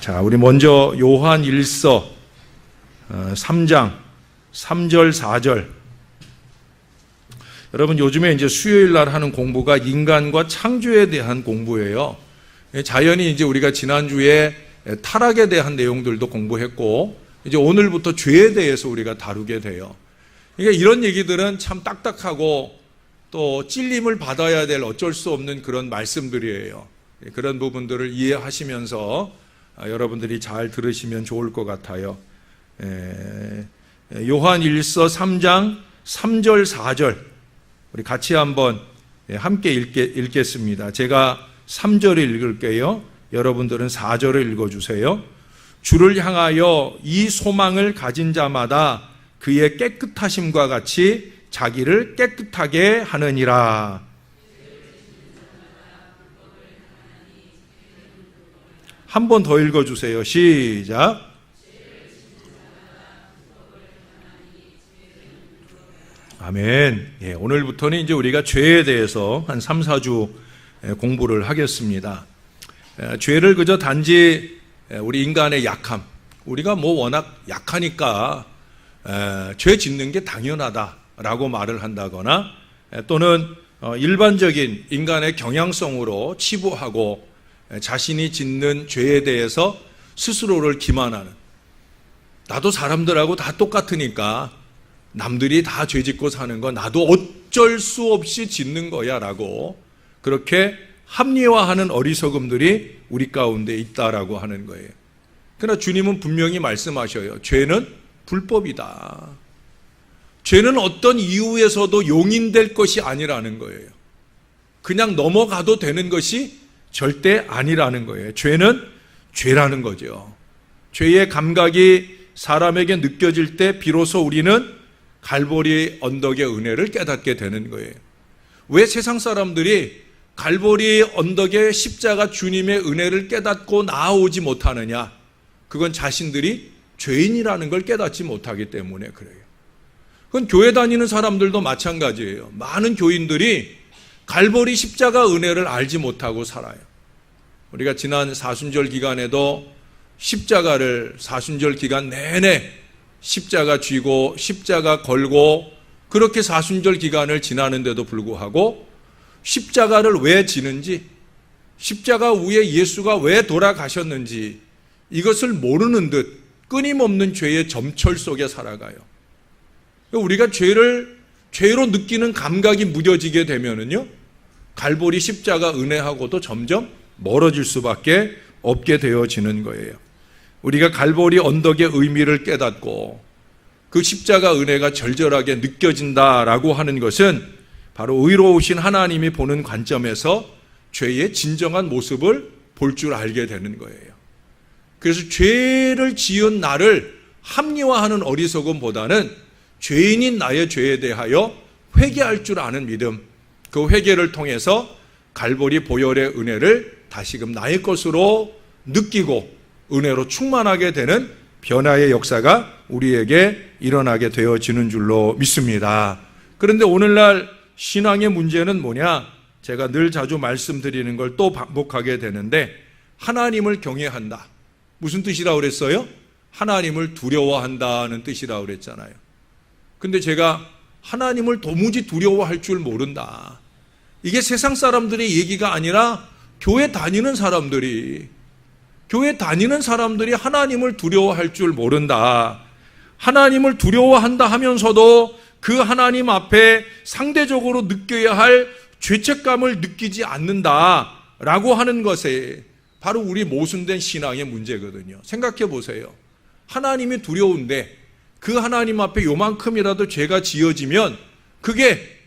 자, 우리 먼저 요한 1서 3장 3절 4절. 여러분, 요즘에 이제 수요일 날 하는 공부가 인간과 창조에 대한 공부예요. 자연히 이제 우리가 지난주에 타락에 대한 내용들도 공부했고, 이제 오늘부터 죄에 대해서 우리가 다루게 돼요. 그러니까 이런 얘기들은 참 딱딱하고 또 찔림을 받아야 될 어쩔 수 없는 그런 말씀들이에요. 그런 부분들을 이해하시면서 여러분들이 잘 들으시면 좋을 것 같아요. 요한 1서 3장 3절 4절 우리 같이 한번 함께 읽겠습니다. 제가 3절을 읽을게요. 여러분들은 4절을 읽어주세요. 주를 향하여 이 소망을 가진 자마다 그의 깨끗하심과 같이 자기를 깨끗하게 하느니라. 한 번 더 읽어주세요. 시작. 아멘. 예, 오늘부터는 이제 우리가 죄에 대해서 한 3, 4주 공부를 하겠습니다. 죄를 그저 단지 우리 인간의 약함, 우리가 워낙 약하니까 죄 짓는 게 당연하다라고 말을 한다거나, 또는 일반적인 인간의 경향성으로 치부하고 자신이 짓는 죄에 대해서 스스로를 기만하는, 나도 사람들하고 다 똑같으니까 남들이 다 죄 짓고 사는 거 나도 어쩔 수 없이 짓는 거야 라고 그렇게 합리화하는 어리석음들이 우리 가운데 있다라고 하는 거예요. 그러나 주님은 분명히 말씀하셔요. 죄는 불법이다. 죄는 어떤 이유에서도 용인될 것이 아니라는 거예요. 그냥 넘어가도 되는 것이 절대 아니라는 거예요. 죄는 죄라는 거죠. 죄의 감각이 사람에게 느껴질 때 비로소 우리는 갈보리 언덕의 은혜를 깨닫게 되는 거예요. 왜 세상 사람들이 갈보리 언덕의 십자가 주님의 은혜를 깨닫고 나아오지 못하느냐? 그건 자신들이 죄인이라는 걸 깨닫지 못하기 때문에 그래요. 그건 교회 다니는 사람들도 마찬가지예요. 많은 교인들이 갈보리 십자가 은혜를 알지 못하고 살아요. 우리가 지난 사순절 기간에도 십자가를 사순절 기간 내내 십자가 쥐고 십자가 걸고 그렇게 사순절 기간을 지나는데도 불구하고 십자가를 왜 지는지, 십자가 위에 예수가 왜 돌아가셨는지 이것을 모르는 듯 끊임없는 죄의 점철 속에 살아가요. 우리가 죄로 느끼는 감각이 무뎌지게 되면은요, 갈보리 십자가 은혜하고도 점점 멀어질 수밖에 없게 되어지는 거예요. 우리가 갈보리 언덕의 의미를 깨닫고 그 십자가 은혜가 절절하게 느껴진다라고 하는 것은 바로 의로우신 하나님이 보는 관점에서 죄의 진정한 모습을 볼 줄 알게 되는 거예요. 그래서 죄를 지은 나를 합리화하는 어리석음보다는 죄인인 나의 죄에 대하여 회개할 줄 아는 믿음, 그 회개를 통해서 갈보리 보혈의 은혜를 다시금 나의 것으로 느끼고 은혜로 충만하게 되는 변화의 역사가 우리에게 일어나게 되어지는 줄로 믿습니다. 그런데 오늘날 신앙의 문제는 뭐냐? 제가 늘 자주 말씀드리는 걸 또 반복하게 되는데, 하나님을 경외한다. 무슨 뜻이라고 그랬어요? 하나님을 두려워한다는 뜻이라고 그랬잖아요. 근데 제가 하나님을 도무지 두려워할 줄 모른다. 이게 세상 사람들의 얘기가 아니라 교회 다니는 사람들이 하나님을 두려워할 줄 모른다. 하나님을 두려워한다 하면서도 그 하나님 앞에 상대적으로 느껴야 할 죄책감을 느끼지 않는다라고 하는 것에 바로 우리 모순된 신앙의 문제거든요. 생각해 보세요. 하나님이 두려운데 그 하나님 앞에 요만큼이라도 죄가 지어지면 그게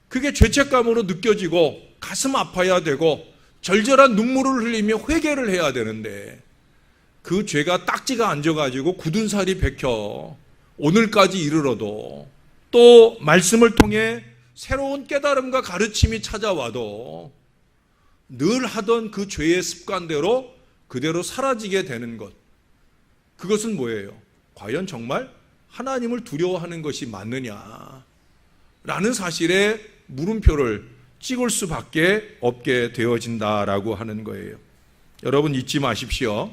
죄책감으로 느껴지고 가슴 아파야 되고 절절한 눈물을 흘리며 회개를 해야 되는데, 그 죄가 딱지가 앉아가지고 굳은 살이 bek혀 오늘까지 이르러도, 또 말씀을 통해 새로운 깨달음과 가르침이 찾아와도 늘 하던 그 죄의 습관대로 그대로 사라지게 되는 것, 그것은 뭐예요? 과연 정말 하나님을 두려워하는 것이 맞느냐? 라는 사실에 물음표를 찍을 수밖에 없게 되어진다라고 하는 거예요. 여러분 잊지 마십시오.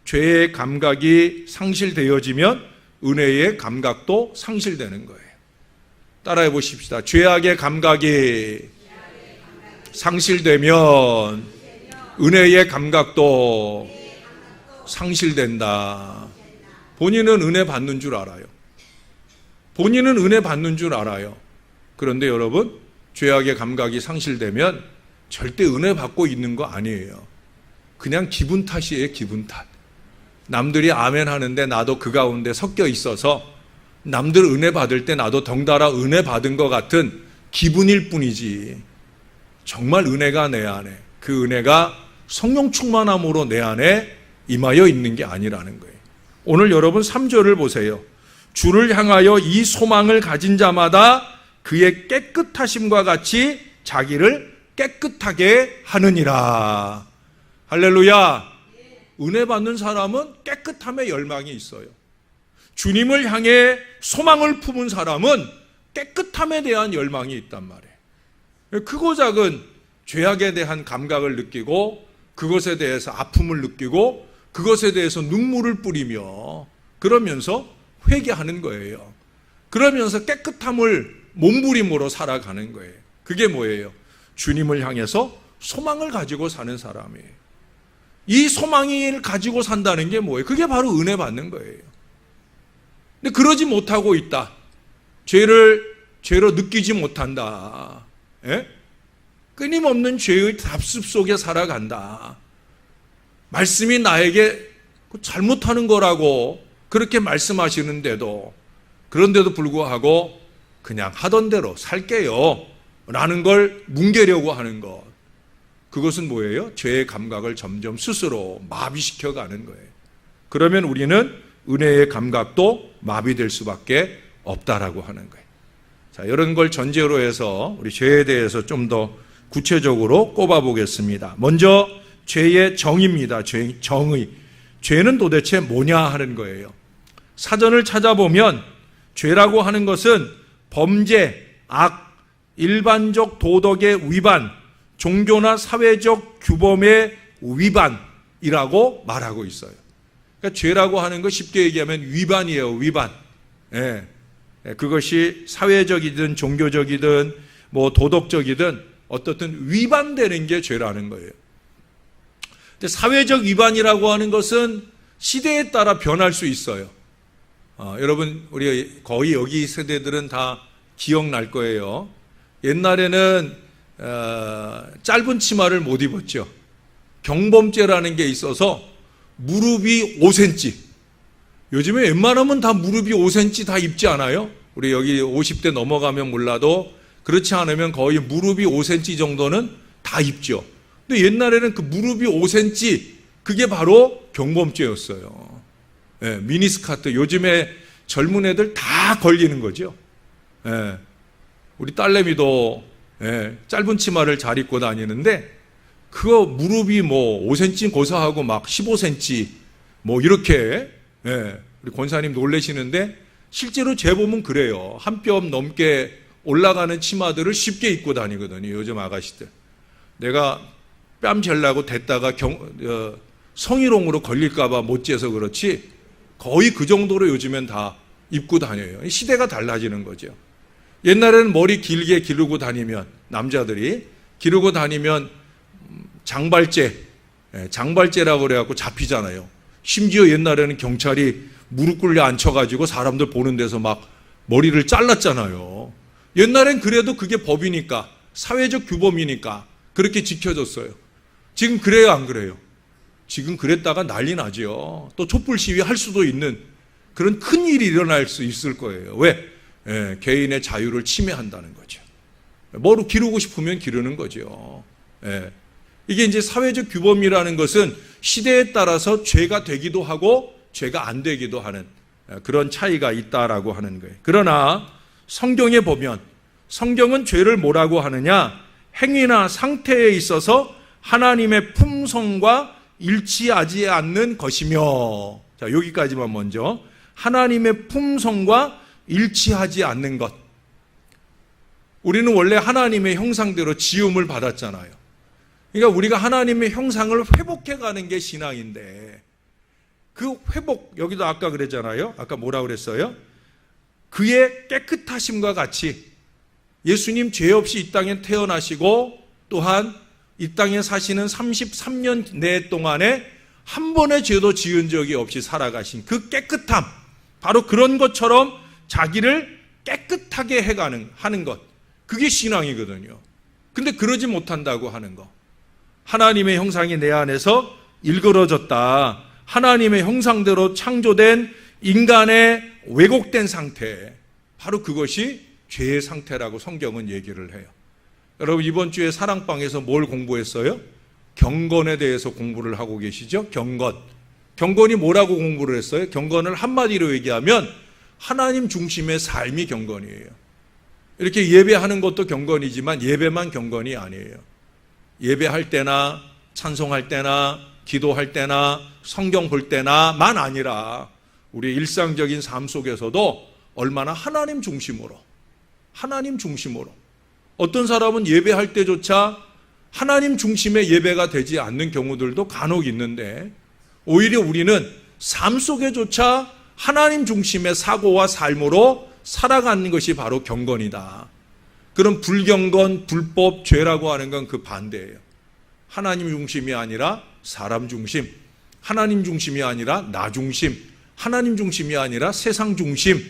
죄의 감각이 상실되어지면 은혜의 감각도 상실되는 거예요. 따라해 보십시다. 죄악의 감각이 상실되면 은혜의 감각도 상실된다. 본인은 은혜 받는 줄 알아요. 본인은 은혜 받는 줄 알아요. 그런데 여러분, 죄악의 감각이 상실되면 절대 은혜 받고 있는 거 아니에요. 그냥 기분 탓이에요, 기분 탓. 남들이 아멘 하는데 나도 그 가운데 섞여 있어서 남들 은혜 받을 때 나도 덩달아 은혜 받은 것 같은 기분일 뿐이지, 정말 은혜가 내 안에, 그 은혜가 성령 충만함으로 내 안에 임하여 있는 게 아니라는 거예요. 오늘 여러분 3절을 보세요. 주를 향하여 이 소망을 가진 자마다 그의 깨끗하심과 같이 자기를 깨끗하게 하느니라. 할렐루야. 은혜 받는 사람은 깨끗함에 열망이 있어요. 주님을 향해 소망을 품은 사람은 깨끗함에 대한 열망이 있단 말이에요. 크고 작은 죄악에 대한 감각을 느끼고 그것에 대해서 아픔을 느끼고 그것에 대해서 눈물을 뿌리며 그러면서 회개하는 거예요. 그러면서 깨끗함을 몸부림으로 살아가는 거예요. 그게 뭐예요? 주님을 향해서 소망을 가지고 사는 사람이에요. 이 소망을 가지고 산다는 게 뭐예요? 그게 바로 은혜 받는 거예요. 근데 그러지 못하고 있다. 죄로 느끼지 못한다. 예? 끊임없는 죄의 답습 속에 살아간다. 말씀이 나에게 잘못하는 거라고 그렇게 말씀하시는데도, 그런데도 불구하고 그냥 하던 대로 살게요 라는 걸 뭉개려고 하는 것, 그것은 뭐예요? 죄의 감각을 점점 스스로 마비시켜 가는 거예요. 그러면 우리는 은혜의 감각도 마비될 수밖에 없다라고 하는 거예요. 자, 이런 걸 전제로 해서 우리 죄에 대해서 좀 더 구체적으로 꼽아보겠습니다. 먼저 죄의 정의입니다. 정의. 죄는 도대체 뭐냐 하는 거예요. 사전을 찾아보면 죄라고 하는 것은 범죄, 악, 일반적 도덕의 위반, 종교나 사회적 규범의 위반이라고 말하고 있어요. 그러니까 죄라고 하는 거 쉽게 얘기하면 위반이에요. 위반. 예. 그것이 사회적이든 종교적이든 뭐 도덕적이든 어떻든 위반되는 게 죄라는 거예요. 근데 사회적 위반이라고 하는 것은 시대에 따라 변할 수 있어요. 여러분, 우리 거의 여기 세대들은 다 기억날 거예요. 옛날에는 짧은 치마를 못 입었죠. 경범죄라는 게 있어서 무릎이 5cm. 요즘에 웬만하면 다 무릎이 5cm 다 입지 않아요? 우리 여기 50대 넘어가면 몰라도 그렇지 않으면 거의 무릎이 5cm 정도는 다 입죠. 근데 옛날에는 그 무릎이 5cm, 그게 바로 경범죄였어요. 예, 미니스커트. 요즘에 젊은 애들 다 걸리는 거죠. 예, 우리 딸내미도 짧은 치마를 잘 입고 다니는데 그거 무릎이 뭐 5cm 고사하고 막 15cm 뭐 이렇게, 우리 권사님 놀라시는데 실제로 재보면 그래요. 한 뼘 넘게 올라가는 치마들을 쉽게 입고 다니거든요, 요즘 아가씨들. 내가 뺨 재려고 댔다가 성희롱으로 걸릴까봐 못 재서 그렇지 거의 그 정도로 요즘엔 다 입고 다녀요. 시대가 달라지는 거죠. 옛날에는 머리 길게 기르고 다니면, 남자들이 기르고 다니면 장발죄라고 그래갖고 잡히잖아요. 심지어 옛날에는 경찰이 무릎 꿇려 앉혀가지고 사람들 보는 데서 막 머리를 잘랐잖아요. 옛날엔 그래도 그게 법이니까, 사회적 규범이니까 그렇게 지켜졌어요. 지금 그래요, 안 그래요? 지금 그랬다가 난리 나죠. 또 촛불 시위 할 수도 있는 그런 큰 일이 일어날 수 있을 거예요. 왜? 개인의 자유를 침해한다는 거죠. 뭐로 기르고 싶으면 기르는 거죠. 이게 이제 사회적 규범이라는 것은 시대에 따라서 죄가 되기도 하고 죄가 안 되기도 하는 그런 차이가 있다라고 하는 거예요. 그러나 성경에 보면, 성경은 죄를 뭐라고 하느냐? 행위나 상태에 있어서 하나님의 품성과 일치하지 않는 것이며, 자, 여기까지만 먼저. 하나님의 품성과 일치하지 않는 것. 우리는 원래 하나님의 형상대로 지음을 받았잖아요. 그러니까 우리가 하나님의 형상을 회복해가는 게 신앙인데, 그 회복, 여기도 아까 그랬잖아요. 아까 뭐라 그랬어요? 그의 깨끗하심과 같이 예수님 죄 없이 이 땅에 태어나시고 또한 이 땅에 사시는 33년 내 동안에 한 번의 죄도 지은 적이 없이 살아가신 그 깨끗함, 바로 그런 것처럼 자기를 깨끗하게 하는 것, 그게 신앙이거든요. 근데 그러지 못한다고 하는 거. 하나님의 형상이 내 안에서 일그러졌다. 하나님의 형상대로 창조된 인간의 왜곡된 상태, 바로 그것이 죄의 상태라고 성경은 얘기를 해요. 여러분, 이번 주에 사랑방에서 뭘 공부했어요? 경건에 대해서 공부를 하고 계시죠? 경건. 경건이 뭐라고 공부를 했어요? 경건을 한마디로 얘기하면 하나님 중심의 삶이 경건이에요. 이렇게 예배하는 것도 경건이지만 예배만 경건이 아니에요. 예배할 때나 찬송할 때나 기도할 때나 성경 볼 때나만 아니라 우리의 일상적인 삶 속에서도 얼마나 하나님 중심으로 어떤 사람은 예배할 때조차 하나님 중심의 예배가 되지 않는 경우들도 간혹 있는데 오히려 우리는 삶 속에조차 하나님 중심의 사고와 삶으로 살아가는 것이 바로 경건이다. 그럼 불경건, 불법, 죄라고 하는 건 그 반대예요. 하나님 중심이 아니라 사람 중심, 하나님 중심이 아니라 나 중심, 하나님 중심이 아니라 세상 중심.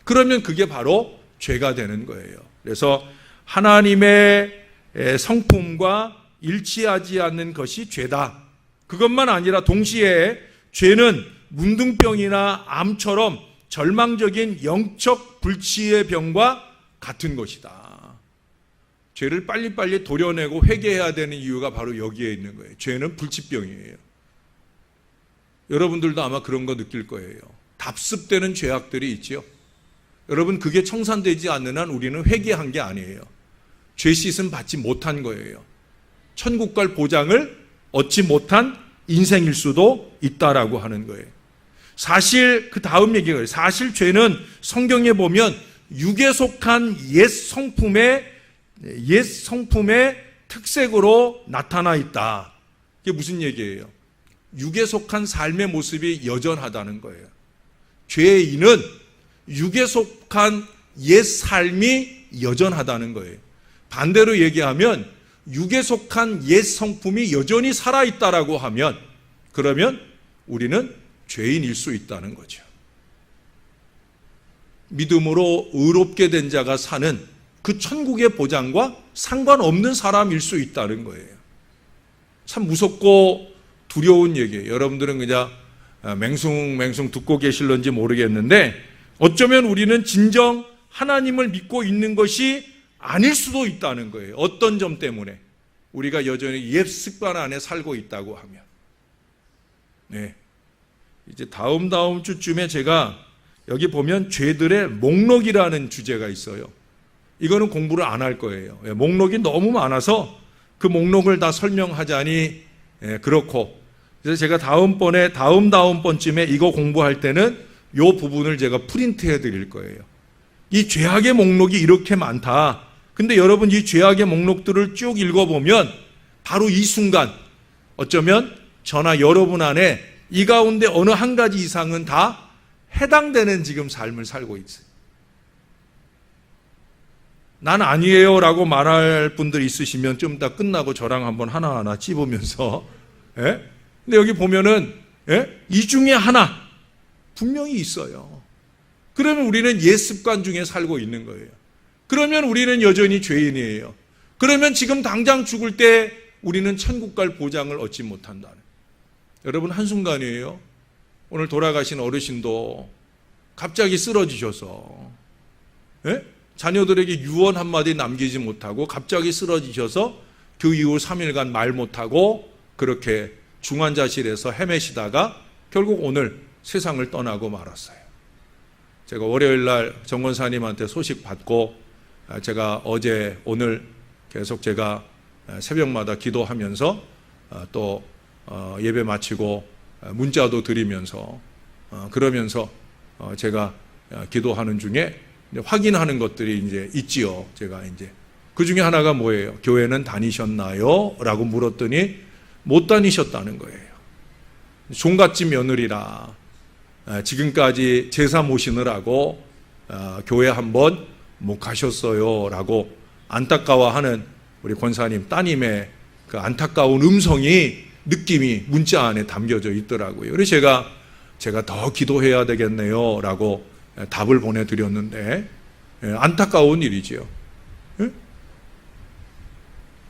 그러면 그게 바로 죄가 되는 거예요. 그래서 하나님의 성품과 일치하지 않는 것이 죄다. 그것만 아니라 동시에 죄는 문둥병이나 암처럼 절망적인 영적 불치의 병과 같은 것이다. 죄를 빨리빨리 도려내고 회개해야 되는 이유가 바로 여기에 있는 거예요. 죄는 불치병이에요. 여러분들도 아마 그런 거 느낄 거예요. 답습되는 죄악들이 있죠. 여러분, 그게 청산되지 않는 한 우리는 회개한 게 아니에요. 죄 씻음 받지 못한 거예요. 천국 갈 보장을 얻지 못한 인생일 수도 있다라고 하는 거예요. 사실 그 다음 얘기가 사실 죄는 성경에 보면 육에 속한 옛 성품의 특색으로 나타나 있다. 이게 무슨 얘기예요? 육에 속한 삶의 모습이 여전하다는 거예요. 죄인은 육에 속한 옛 삶이 여전하다는 거예요. 반대로 얘기하면 육에 속한 옛 성품이 여전히 살아있다라고 하면 그러면 우리는 죄인일 수 있다는 거죠. 믿음으로 의롭게 된 자가 사는 그 천국의 보장과 상관없는 사람일 수 있다는 거예요. 참 무섭고 두려운 얘기예요. 여러분들은 그냥 맹숭맹숭 듣고 계실런지 모르겠는데 어쩌면 우리는 진정 하나님을 믿고 있는 것이 아닐 수도 있다는 거예요. 어떤 점 때문에 우리가 여전히 옛 습관 안에 살고 있다고 하면. 네. 이제 다음 주쯤에 제가 여기 보면 죄들의 목록이라는 주제가 있어요. 이거는 공부를 안 할 거예요. 목록이 너무 많아서 그 목록을 다 설명하자니 그렇고. 그래서 제가 다음 번쯤에 이거 공부할 때는 이 부분을 제가 프린트해 드릴 거예요. 이 죄악의 목록이 이렇게 많다. 근데 여러분 이 죄악의 목록들을 쭉 읽어보면 바로 이 순간 어쩌면 저나 여러분 안에 이 가운데 어느 한 가지 이상은 다 해당되는 지금 삶을 살고 있어요. 난 아니에요 라고 말할 분들 있으시면 좀 이따 끝나고 저랑 한번 하나하나 찝으면서 근데 여기 보면은 이 중에 하나 분명히 있어요. 그러면 우리는 옛 습관 중에 살고 있는 거예요. 그러면 우리는 여전히 죄인이에요. 그러면 지금 당장 죽을 때 우리는 천국 갈 보장을 얻지 못한다는. 여러분 한순간이에요. 오늘 돌아가신 어르신도 갑자기 쓰러지셔서 자녀들에게 유언 한마디 남기지 못하고 갑자기 쓰러지셔서 그 이후 3일간 말 못하고 그렇게 중환자실에서 헤매시다가 결국 오늘 세상을 떠나고 말았어요. 제가 월요일 날 정권사님한테 소식 받고 제가 어제 오늘 계속 제가 새벽마다 기도하면서 또 예배 마치고 문자도 드리면서 그러면서 제가 기도하는 중에 확인하는 것들이 이제 있지요. 제가 이제 그 중에 하나가 뭐예요? 교회는 다니셨나요? 라고 물었더니 못 다니셨다는 거예요. 종갓집 며느리라 지금까지 제사 모시느라고 교회 한번 못 가셨어요 라고 안타까워하는 우리 권사님 따님의 그 안타까운 음성이 느낌이 문자 안에 담겨져 있더라고요. 그래서 제가 더 기도해야 되겠네요 라고 답을 보내드렸는데 안타까운 일이지요.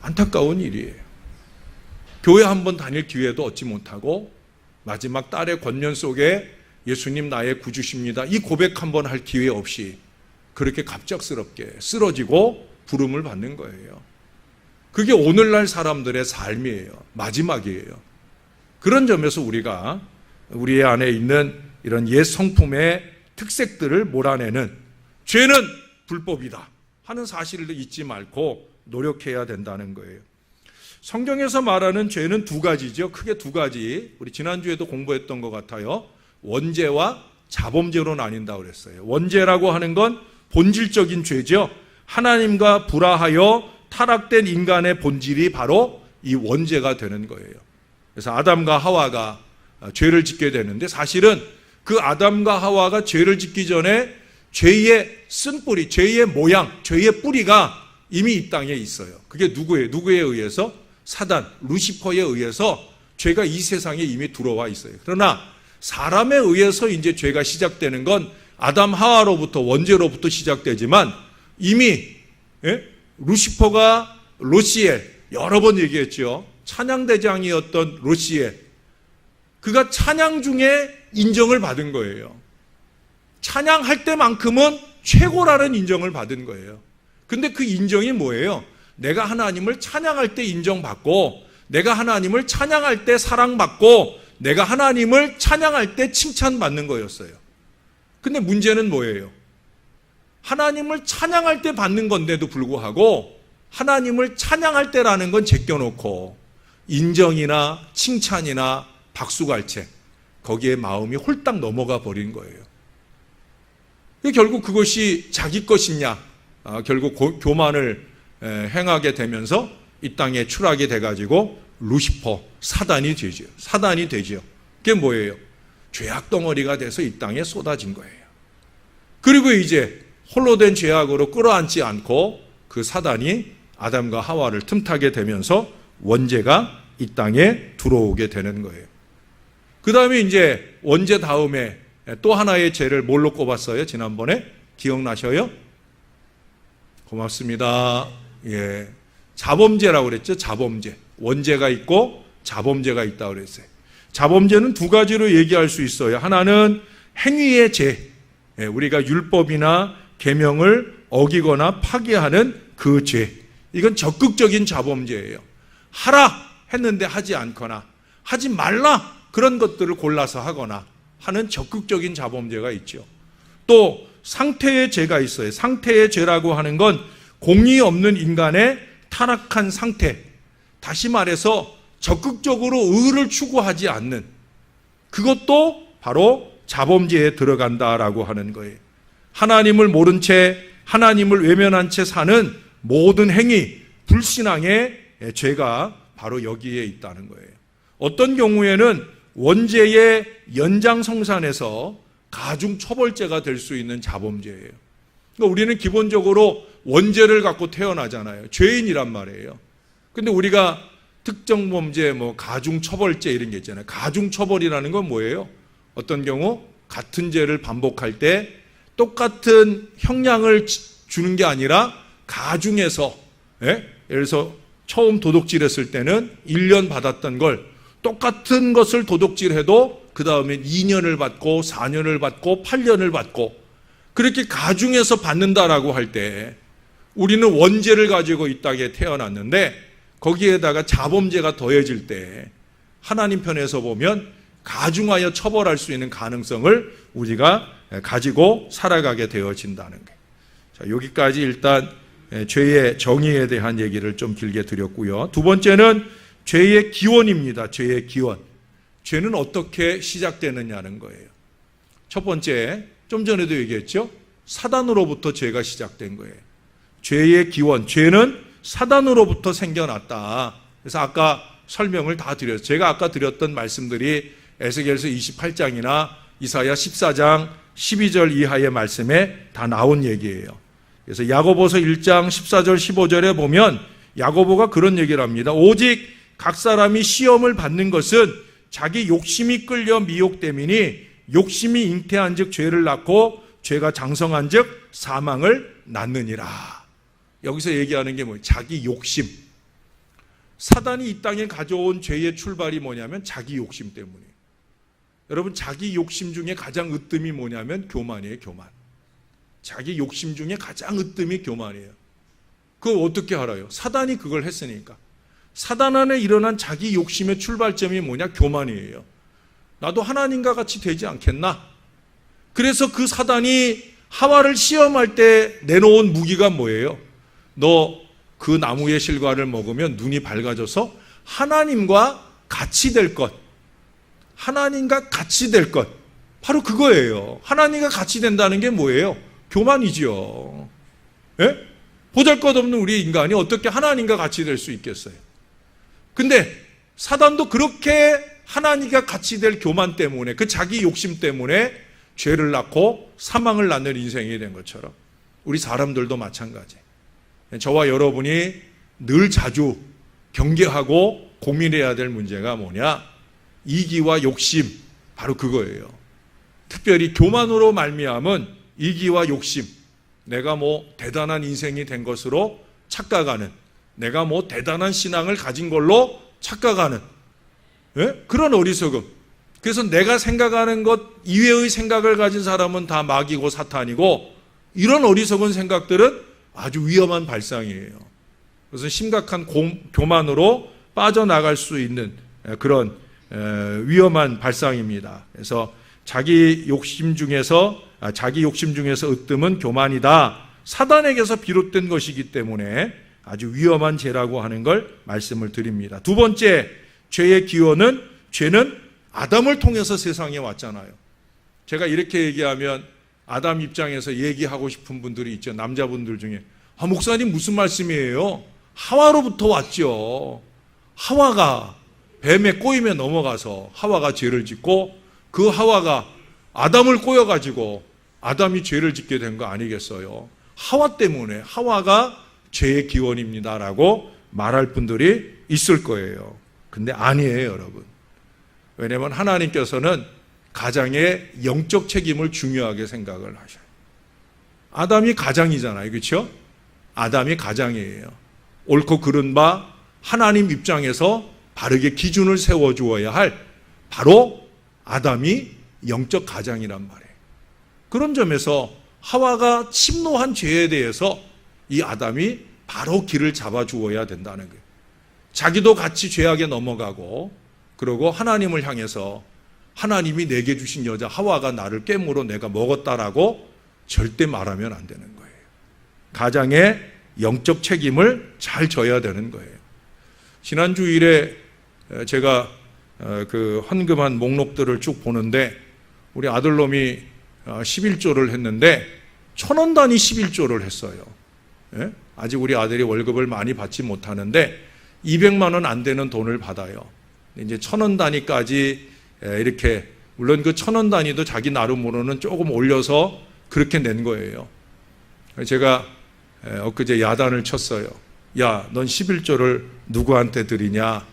안타까운 일이에요. 교회 한번 다닐 기회도 얻지 못하고 마지막 딸의 권면 속에 예수님 나의 구주십니다 이 고백 한번 할 기회 없이 그렇게 갑작스럽게 쓰러지고 부름을 받는 거예요. 그게 오늘날 사람들의 삶이에요. 마지막이에요. 그런 점에서 우리가 우리 안에 있는 이런 옛 성품의 특색들을 몰아내는 죄는 불법이다 하는 사실을 잊지 말고 노력해야 된다는 거예요. 성경에서 말하는 죄는 두 가지죠. 크게 두 가지. 우리 지난주에도 공부했던 것 같아요. 원죄와 자범죄로 나뉜다고 그랬어요. 원죄라고 하는 건 본질적인 죄죠. 하나님과 불화하여 타락된 인간의 본질이 바로 이 원죄가 되는 거예요. 그래서 아담과 하와가 죄를 짓게 되는데 사실은 그 아담과 하와가 죄를 짓기 전에 죄의 쓴뿌리, 죄의 모양, 죄의 뿌리가 이미 이 땅에 있어요. 그게 누구에 의해서? 사단, 루시퍼에 의해서 죄가 이 세상에 이미 들어와 있어요. 그러나 사람에 의해서 이제 죄가 시작되는 건 아담 하와로부터 원죄로부터 시작되지만 이미 루시퍼가 로시엘 여러 번 얘기했죠. 찬양대장이었던 로시엘 그가 찬양 중에 인정을 받은 거예요. 찬양할 때만큼은 최고라는 인정을 받은 거예요. 근데 그 인정이 뭐예요? 내가 하나님을 찬양할 때 인정받고 내가 하나님을 찬양할 때 사랑받고 내가 하나님을 찬양할 때 칭찬받는 거였어요. 근데 문제는 뭐예요? 하나님을 찬양할 때 받는 건데도 불구하고 하나님을 찬양할 때라는 건 제껴놓고 인정이나 칭찬이나 박수갈채 거기에 마음이 홀딱 넘어가 버린 거예요. 결국 그것이 자기 것이냐 결국 교만을 행하게 되면서 이 땅에 추락이 돼가지고 루시퍼 사단이 되죠. 그게 뭐예요? 죄악 덩어리가 돼서 이 땅에 쏟아진 거예요. 그리고 이제 홀로 된 죄악으로 끌어안지 않고 그 사단이 아담과 하와를 틈타게 되면서 원죄가 이 땅에 들어오게 되는 거예요. 그 다음에 이제 원죄 다음에 또 하나의 죄를 뭘로 꼽았어요? 지난번에 기억나셔요? 고맙습니다. 예, 자범죄라고 그랬죠. 자범죄. 원죄가 있고 자범죄가 있다고 그랬어요. 자범죄는 두 가지로 얘기할 수 있어요. 하나는 행위의 죄. 예, 우리가 율법이나 계명을 어기거나 파기하는 그 죄. 이건 적극적인 자범죄예요. 하라 했는데 하지 않거나 하지 말라 그런 것들을 골라서 하거나 하는 적극적인 자범죄가 있죠. 또 상태의 죄가 있어요. 상태의 죄라고 하는 건 공의 없는 인간의 타락한 상태. 다시 말해서 적극적으로 의를 추구하지 않는 그것도 바로 자범죄에 들어간다라고 하는 거예요. 하나님을 모른 채 하나님을 외면한 채 사는 모든 행위, 불신앙의 죄가 바로 여기에 있다는 거예요. 어떤 경우에는 원죄의 연장성산에서 가중처벌죄가 될 수 있는 자범죄예요. 그러니까 우리는 기본적으로 원죄를 갖고 태어나잖아요. 죄인이란 말이에요. 근데 우리가 특정 범죄, 가중처벌죄 이런 게 있잖아요. 가중처벌이라는 건 뭐예요? 어떤 경우 같은 죄를 반복할 때 똑같은 형량을 주는 게 아니라 가중해서, 예를 들어서 처음 도둑질했을 때는 1년 받았던 걸 똑같은 것을 도둑질해도 그 다음에 2년을 받고 4년을 받고 8년을 받고 그렇게 가중해서 받는다라고 할 때 우리는 원죄를 가지고 이 땅에 태어났는데 거기에다가 자범죄가 더해질 때 하나님 편에서 보면 가중하여 처벌할 수 있는 가능성을 우리가 가지고 살아가게 되어진다는 거예요. 자, 여기까지 일단 죄의 정의에 대한 얘기를 좀 길게 드렸고요. 두 번째는 죄의 기원입니다. 죄의 기원. 죄는 어떻게 시작되느냐는 거예요. 첫 번째, 좀 전에도 얘기했죠. 사단으로부터 죄가 시작된 거예요. 죄의 기원, 죄는 사단으로부터 생겨났다. 그래서 아까 설명을 다 드렸어요. 제가 아까 드렸던 말씀들이 에스겔서 28장이나 이사야 14장 12절 이하의 말씀에 다 나온 얘기예요. 그래서 야고보서 1장 14절 15절에 보면 야고보가 그런 얘기를 합니다. 오직 각 사람이 시험을 받는 것은 자기 욕심이 끌려 미혹됨이니 욕심이 잉태한 즉 죄를 낳고 죄가 장성한 즉 사망을 낳느니라. 여기서 얘기하는 게 뭐예요? 자기 욕심. 사단이 이 땅에 가져온 죄의 출발이 뭐냐면 자기 욕심 때문이에요. 여러분, 자기 욕심 중에 가장 으뜸이 뭐냐면 교만이에요. 교만. 자기 욕심 중에 가장 으뜸이 교만이에요. 그걸 어떻게 알아요? 사단이 그걸 했으니까. 사단 안에 일어난 자기 욕심의 출발점이 뭐냐? 교만이에요. 나도 하나님과 같이 되지 않겠나? 그래서 그 사단이 하와를 시험할 때 내놓은 무기가 뭐예요? 너 그 나무의 실과를 먹으면 눈이 밝아져서 하나님과 같이 될 것. 하나님과 같이 될 것. 바로 그거예요. 하나님과 같이 된다는 게 뭐예요? 교만이죠. 예? 보잘것없는 우리 인간이 어떻게 하나님과 같이 될 수 있겠어요? 근데 사단도 그렇게 하나님과 같이 될 교만 때문에, 그 자기 욕심 때문에 죄를 낳고 사망을 낳는 인생이 된 것처럼 우리 사람들도 마찬가지. 저와 여러분이 늘 자주 경계하고 고민해야 될 문제가 뭐냐? 이기와 욕심, 바로 그거예요. 특별히 교만으로 말미암은 이기와 욕심, 내가 뭐 대단한 인생이 된 것으로 착각하는, 내가 뭐 대단한 신앙을 가진 걸로 착각하는, 예? 그런 어리석음. 그래서 내가 생각하는 것 이외의 생각을 가진 사람은 다 마귀고 사탄이고, 이런 어리석은 생각들은 아주 위험한 발상이에요. 그래서 심각한 교만으로 빠져나갈 수 있는 그런 위험한 발상입니다. 그래서 자기 욕심 중에서 으뜸은 교만이다. 사단에게서 비롯된 것이기 때문에 아주 위험한 죄라고 하는 걸 말씀을 드립니다. 두 번째, 죄의 기원은, 죄는 아담을 통해서 세상에 왔잖아요. 제가 이렇게 얘기하면 아담 입장에서 얘기하고 싶은 분들이 있죠. 남자분들 중에. 목사님 무슨 말씀이에요? 하와로부터 왔죠. 하와가 뱀의 꼬임에 넘어가서 하와가 죄를 짓고, 그 하와가 아담을 꼬여가지고 아담이 죄를 짓게 된 거 아니겠어요? 하와 때문에, 하와가 죄의 기원입니다라고 말할 분들이 있을 거예요. 근데 아니에요, 여러분. 왜냐하면 하나님께서는 가장의 영적 책임을 중요하게 생각을 하셔요. 아담이 가장이잖아요. 그렇죠? 아담이 가장이에요. 옳고 그른 바 하나님 입장에서 바르게 기준을 세워주어야 할 바로 아담이 영적 가장이란 말이에요. 그런 점에서 하와가 침노한 죄에 대해서 이 아담이 바로 길을 잡아주어야 된다는 거예요. 자기도 같이 죄악에 넘어가고, 그리고 하나님을 향해서 하나님이 내게 주신 여자 하와가 나를 깨물어 내가 먹었다라고 절대 말하면 안 되는 거예요. 가장의 영적 책임을 잘 져야 되는 거예요. 지난 주일에 제가 그 헌금한 목록들을 쭉 보는데, 우리 아들놈이 11조를 했는데 1,000원 단위 11조를 했어요. 예? 아직 우리 아들이 월급을 많이 받지 못하는데 200만 원 안 되는 돈을 받아요. 이제 1,000원 단위까지 이렇게, 물론 그 1,000원 단위도 자기 나름으로는 조금 올려서 그렇게 낸 거예요. 제가 엊그제 야단을 쳤어요. 야, 넌 11조를 누구한테 드리냐?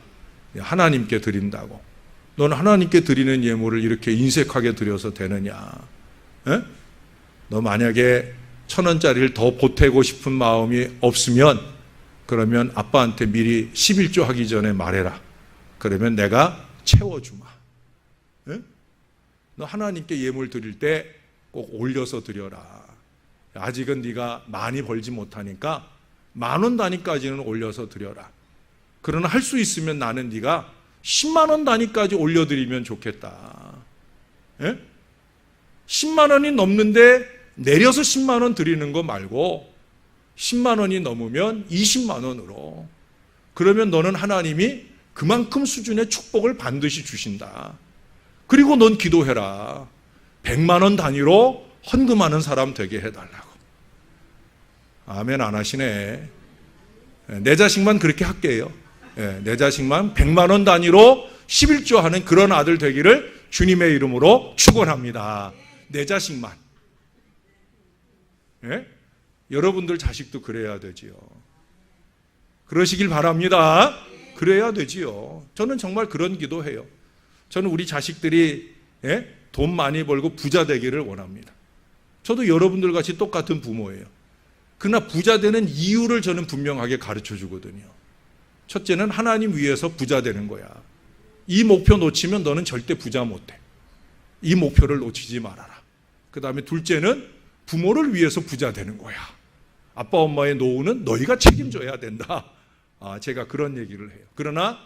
하나님께 드린다고. 넌 하나님께 드리는 예물을 이렇게 인색하게 드려서 되느냐? 에? 너 만약에 1,000원짜리를 더 보태고 싶은 마음이 없으면 그러면 아빠한테 미리 11조 하기 전에 말해라. 그러면 내가 채워주마. 에? 너 하나님께 예물 드릴 때 꼭 올려서 드려라. 아직은 네가 많이 벌지 못하니까 10,000원 단위까지는 올려서 드려라. 그러나 할 수 있으면 나는 네가 10만 원 단위까지 올려드리면 좋겠다. 예? 10만 원이 넘는데 내려서 10만 원 드리는 거 말고 10만 원이 넘으면 20만 원으로. 그러면 너는 하나님이 그만큼 수준의 축복을 반드시 주신다. 그리고 넌 기도해라. 100만 원 단위로 헌금하는 사람 되게 해달라고. 아멘 안 하시네. 내 자식만 그렇게 할게요. 내 자식만 100만 원 단위로 11조 하는 그런 아들 되기를 주님의 이름으로 축원합니다. 내 자식만. 예? 여러분들 자식도 그래야 되지요. 그러시길 바랍니다. 그래야 되지요. 저는 정말 그런 기도해요. 저는 우리 자식들이 돈 많이 벌고 부자 되기를 원합니다. 저도 여러분들 같이 똑같은 부모예요. 그러나 부자 되는 이유를 저는 분명하게 가르쳐 주거든요. 첫째는 하나님 위해서 부자 되는 거야. 이 목표 놓치면 너는 절대 부자 못해. 이 목표를 놓치지 말아라. 그 다음에 둘째는 부모를 위해서 부자 되는 거야. 아빠 엄마의 노후는 너희가 책임져야 된다. 제가 그런 얘기를 해요. 그러나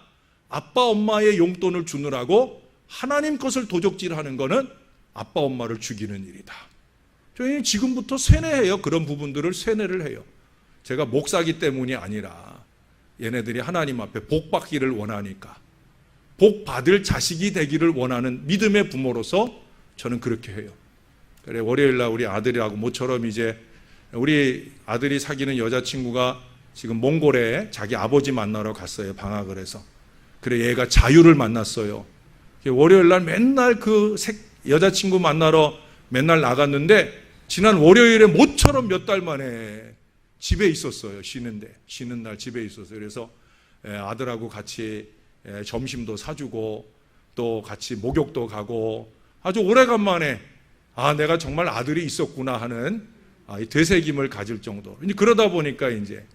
아빠 엄마의 용돈을 주느라고 하나님 것을 도적질하는 거는 아빠 엄마를 죽이는 일이다. 저희는 지금부터 세뇌해요. 그런 부분들을 세뇌를 해요. 제가 목사기 때문이 아니라 얘네들이 하나님 앞에 복 받기를 원하니까, 복 받을 자식이 되기를 원하는 믿음의 부모로서 저는 그렇게 해요. 그래, 월요일날 우리 아들이하고 모처럼 이제 우리 아들이 사귀는 여자친구가 지금 몽골에 자기 아버지 만나러 갔어요. 방학을 해서. 그래, 얘가 자유를 만났어요. 월요일날 맨날 그 여자친구 만나러 맨날 나갔는데 지난 월요일에 모처럼 몇 달 만에 집에 있었어요. 쉬는 날 집에 있었어요. 그래서 아들하고 같이 점심도 사주고 또 같이 목욕도 가고 아주 오래간만에 내가 정말 아들이 있었구나 하는 이 되새김을 가질 정도. 그러다 보니까 이제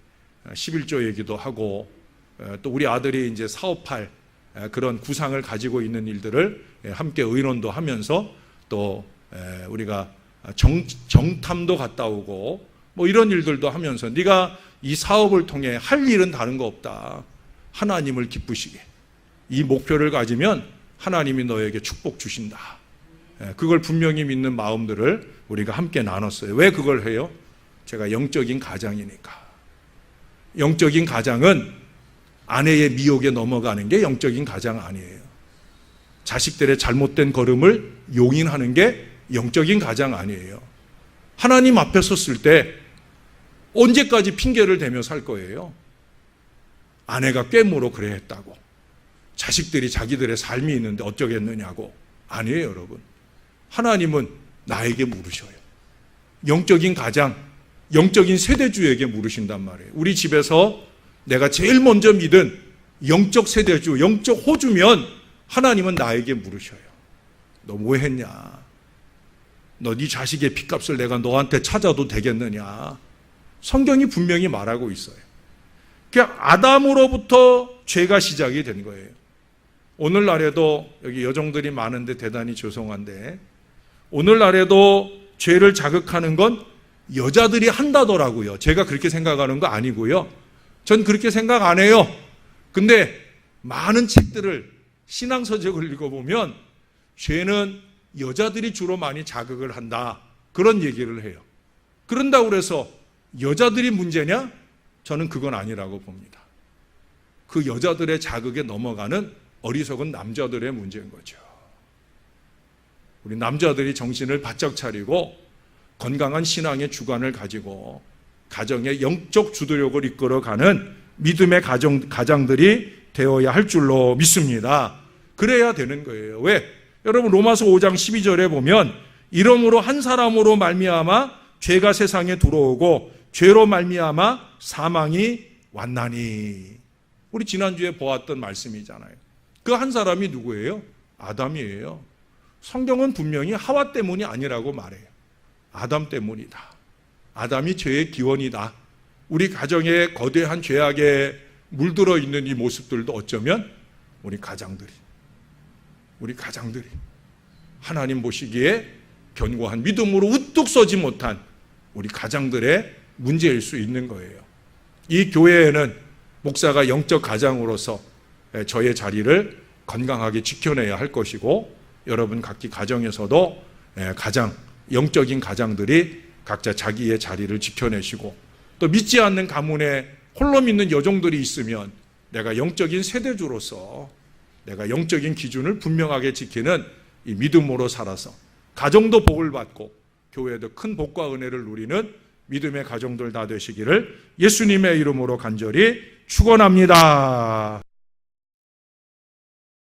11조 얘기도 하고 또 우리 아들이 이제 사업할 그런 구상을 가지고 있는 일들을 함께 의논도 하면서 또 우리가 정탐도 갔다 오고 뭐 이런 일들도 하면서 네가 이 사업을 통해 할 일은 다른 거 없다. 하나님을 기쁘시게. 이 목표를 가지면 하나님이 너에게 축복 주신다. 그걸 분명히 믿는 마음들을 우리가 함께 나눴어요. 왜 그걸 해요? 제가 영적인 가장이니까. 영적인 가장은 아내의 미혹에 넘어가는 게 영적인 가장 아니에요. 자식들의 잘못된 걸음을 용인하는 게 영적인 가장 아니에요. 하나님 앞에 섰을 때 언제까지 핑계를 대며 살 거예요? 아내가 꾀모로 그래 했다고. 자식들이 자기들의 삶이 있는데 어쩌겠느냐고. 아니에요, 여러분. 하나님은 나에게 물으셔요. 영적인 가장, 영적인 세대주에게 물으신단 말이에요. 우리 집에서 내가 제일 먼저 믿은 영적 세대주, 영적 호주면 하나님은 나에게 물으셔요. 너 뭐 했냐? 너 네 자식의 핏값을 내가 너한테 찾아도 되겠느냐? 성경이 분명히 말하고 있어요. 그러니까 아담으로부터 죄가 시작이 된 거예요. 오늘날에도 여기 여종들이 많은데 대단히 죄송한데 오늘날에도 죄를 자극하는 건 여자들이 한다더라고요. 제가 그렇게 생각하는 거 아니고요. 전 그렇게 생각 안 해요. 근데 많은 책들을 신앙서적을 읽어보면 죄는 여자들이 주로 많이 자극을 한다. 그런 얘기를 해요. 그런다고 그래서 여자들이 문제냐? 저는 그건 아니라고 봅니다. 그 여자들의 자극에 넘어가는 어리석은 남자들의 문제인 거죠. 우리 남자들이 정신을 바짝 차리고 건강한 신앙의 주관을 가지고 가정의 영적 주도력을 이끌어가는 믿음의 가장들이 되어야 할 줄로 믿습니다. 그래야 되는 거예요. 왜? 여러분 로마서 5장 12절에 보면 이러므로 한 사람으로 말미암아 죄가 세상에 들어오고 죄로 말미암아 사망이 왔나니. 우리 지난주에 보았던 말씀이잖아요. 그 한 사람이 누구예요? 아담이에요. 성경은 분명히 하와 때문이 아니라고 말해요. 아담 때문이다. 아담이 죄의 기원이다. 우리 가정에 거대한 죄악에 물들어 있는 이 모습들도 어쩌면 우리 가장들이 하나님 보시기에 견고한 믿음으로 우뚝 서지 못한 우리 가장들의 문제일 수 있는 거예요. 이 교회에는 목사가 영적 가장으로서 저의 자리를 건강하게 지켜내야 할 것이고 여러분 각기 가정에서도 가장 영적인 가장들이 각자 자기의 자리를 지켜내시고 또 믿지 않는 가문에 홀로 믿는 여종들이 있으면 내가 영적인 세대주로서 내가 영적인 기준을 분명하게 지키는 이 믿음으로 살아서 가정도 복을 받고 교회도 큰 복과 은혜를 누리는 믿음의 가정들 다 되시기를 예수님의 이름으로 간절히 축원합니다.